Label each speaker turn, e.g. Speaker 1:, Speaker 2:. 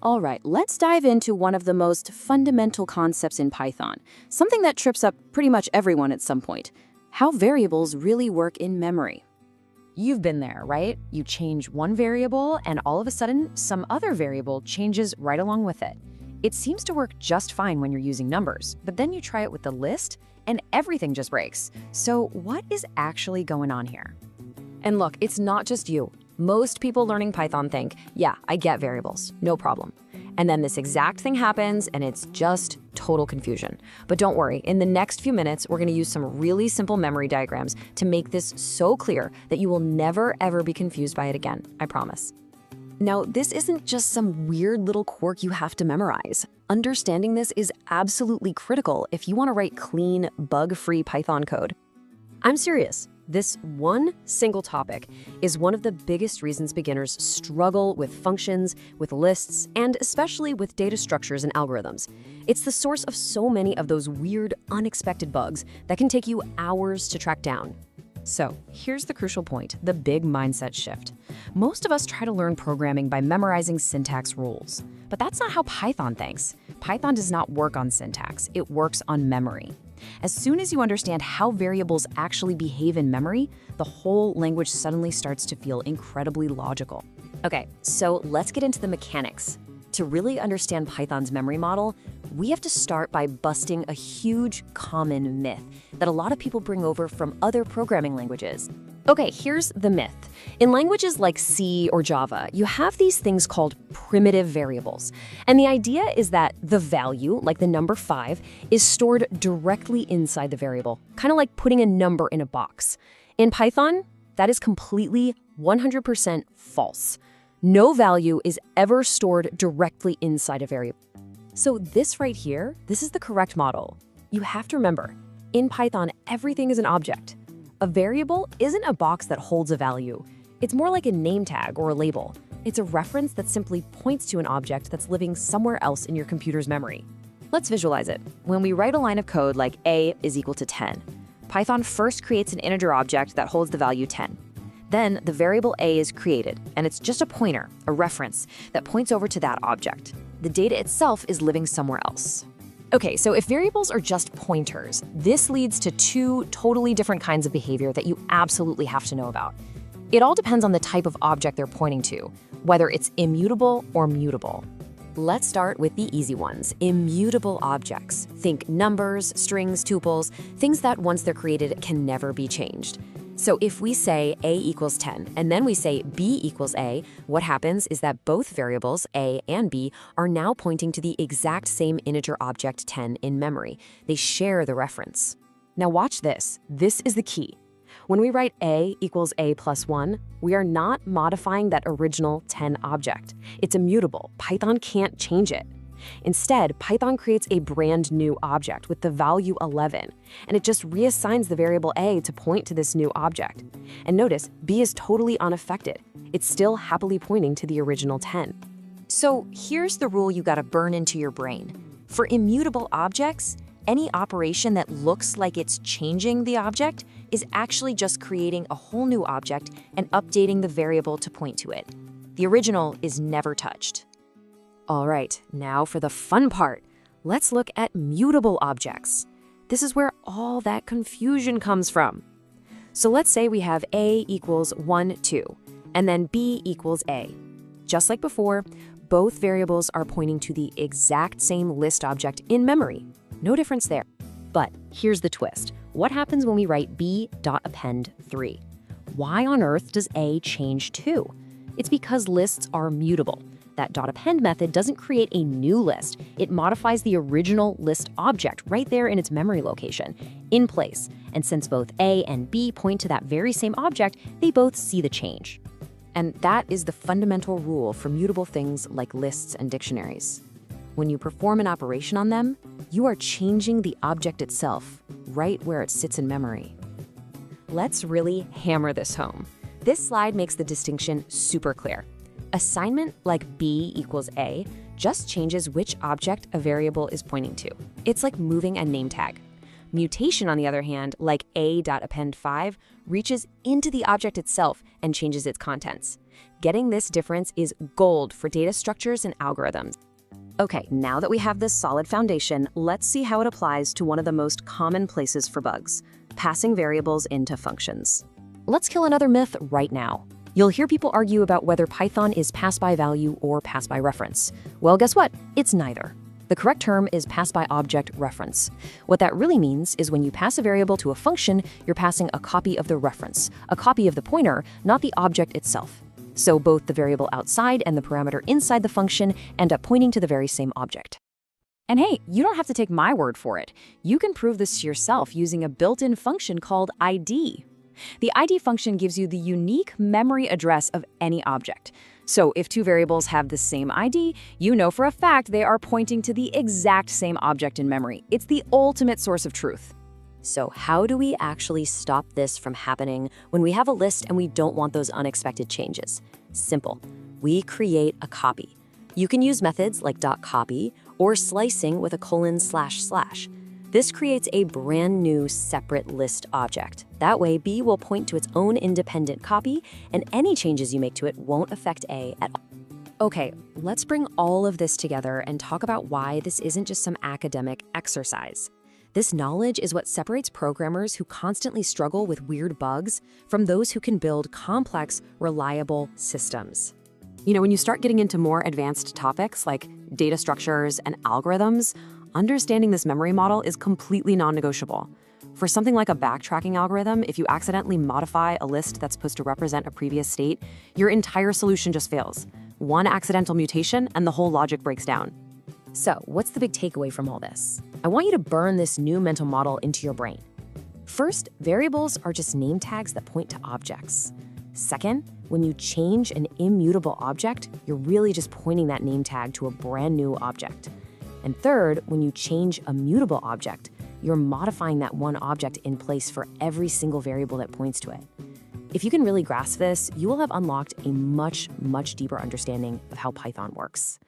Speaker 1: All right, let's dive into one of the most fundamental concepts in Python, something that trips up pretty much everyone at some point: how variables really work in memory.
Speaker 2: You've been there, right? You change one variable and all of a sudden some other variable changes right along with it. It seems to work just fine when you're using numbers, but then you try it with the list and everything just breaks. So what is actually going on here? And look, it's not just you. Most people learning Python think, yeah, I get variables, no problem. And then this exact thing happens and it's just total confusion. But don't worry, in the next few minutes, we're gonna use some really simple memory diagrams to make this so clear that you will never ever be confused by it again, I promise. Now, this isn't just some weird little quirk you have to memorize. Understanding this is absolutely critical if you wanna write clean, bug-free Python code. I'm serious. This one single topic is one of the biggest reasons beginners struggle with functions, with lists, and especially with data structures and algorithms. It's the source of so many of those weird, unexpected bugs that can take you hours to track down. So here's the crucial point, the big mindset shift. Most of us try to learn programming by memorizing syntax rules, but that's not how Python thinks. Python does not work on syntax, it works on memory. As soon as you understand how variables actually behave in memory, the whole language suddenly starts to feel incredibly logical. Okay, so let's get into the mechanics. To really understand Python's memory model, we have to start by busting a huge common myth that a lot of people bring over from other programming languages. Okay, here's the myth. In languages like C or Java, you have these things called primitive variables. And the idea is that the value, like the number 5, is stored directly inside the variable, kind of like putting a number in a box. In Python, that is completely 100% false. No value is ever stored directly inside a variable. So this right here, this is the correct model. You have to remember, in Python, everything is an object. A variable isn't a box that holds a value. It's more like a name tag or a label. It's a reference that simply points to an object that's living somewhere else in your computer's memory. Let's visualize it. When we write a line of code like a is equal to 10, Python first creates an integer object that holds the value 10. Then the variable a is created, and it's just a pointer, a reference, that points over to that object. The data itself is living somewhere else. Okay, so if variables are just pointers, this leads to two totally different kinds of behavior that you absolutely have to know about. It all depends on the type of object they're pointing to, whether it's immutable or mutable. Let's start with the easy ones, immutable objects. Think numbers, strings, tuples, things that once they're created can never be changed. So if we say a equals 10, and then we say b equals a, what happens is that both variables, a and b, are now pointing to the exact same integer object 10 in memory. They share the reference. Now watch this. This is the key. When we write a equals a plus 1, we are not modifying that original 10 object. It's immutable. Python can't change it. Instead, Python creates a brand new object with the value 11, and it just reassigns the variable a to point to this new object. And notice, b is totally unaffected. It's still happily pointing to the original 10. So here's the rule you gotta burn into your brain. For immutable objects, any operation that looks like it's changing the object is actually just creating a whole new object and updating the variable to point to it. The original is never touched. All right, now for the fun part. Let's look at mutable objects. This is where all that confusion comes from. So let's say we have a equals 1, 2, and then b equals a. Just like before, both variables are pointing to the exact same list object in memory. No difference there. But here's the twist. What happens when we write b.append 3? Why on earth does a change 2? It's because lists are mutable. That .append method doesn't create a new list. It modifies the original list object right there in its memory location, in place. And since both A and B point to that very same object, they both see the change. And that is the fundamental rule for mutable things like lists and dictionaries. When you perform an operation on them, you are changing the object itself, right where it sits in memory. Let's really hammer this home. This slide makes the distinction super clear. Assignment like b equals a just changes which object a variable is pointing to. It's like moving a name tag. Mutation, on the other hand, like a.append 5, reaches into the object itself and changes its contents. Getting this difference is gold for data structures and algorithms. Okay, now that we have this solid foundation, let's see how it applies to one of the most common places for bugs: passing variables into functions. Let's kill another myth right now. You'll hear people argue about whether Python is pass-by-value or pass-by-reference. Well, guess what? It's neither. The correct term is pass-by-object reference. What that really means is when you pass a variable to a function, you're passing a copy of the reference, a copy of the pointer, not the object itself. So both the variable outside and the parameter inside the function end up pointing to the very same object. And hey, you don't have to take my word for it. You can prove this to yourself using a built-in function called ID. The ID function gives you the unique memory address of any object. So if two variables have the same ID, you know for a fact they are pointing to the exact same object in memory. It's the ultimate source of truth. So how do we actually stop this from happening when we have a list and we don't want those unexpected changes? Simple. We create a copy. You can use methods like .copy or slicing with a ://. This creates a brand new separate list object. That way, B will point to its own independent copy, and any changes you make to it won't affect A at all. Okay, let's bring all of this together and talk about why this isn't just some academic exercise. This knowledge is what separates programmers who constantly struggle with weird bugs from those who can build complex, reliable systems. You know, when you start getting into more advanced topics like data structures and algorithms, understanding this memory model is completely non-negotiable. For something like a backtracking algorithm, if you accidentally modify a list that's supposed to represent a previous state, your entire solution just fails. One accidental mutation and the whole logic breaks down. So, what's the big takeaway from all this? I want you to burn this new mental model into your brain. First, variables are just name tags that point to objects. Second, when you change an immutable object, you're really just pointing that name tag to a brand new object. And third, when you change a mutable object, you're modifying that one object in place for every single variable that points to it. If you can really grasp this, you will have unlocked a much, much deeper understanding of how Python works.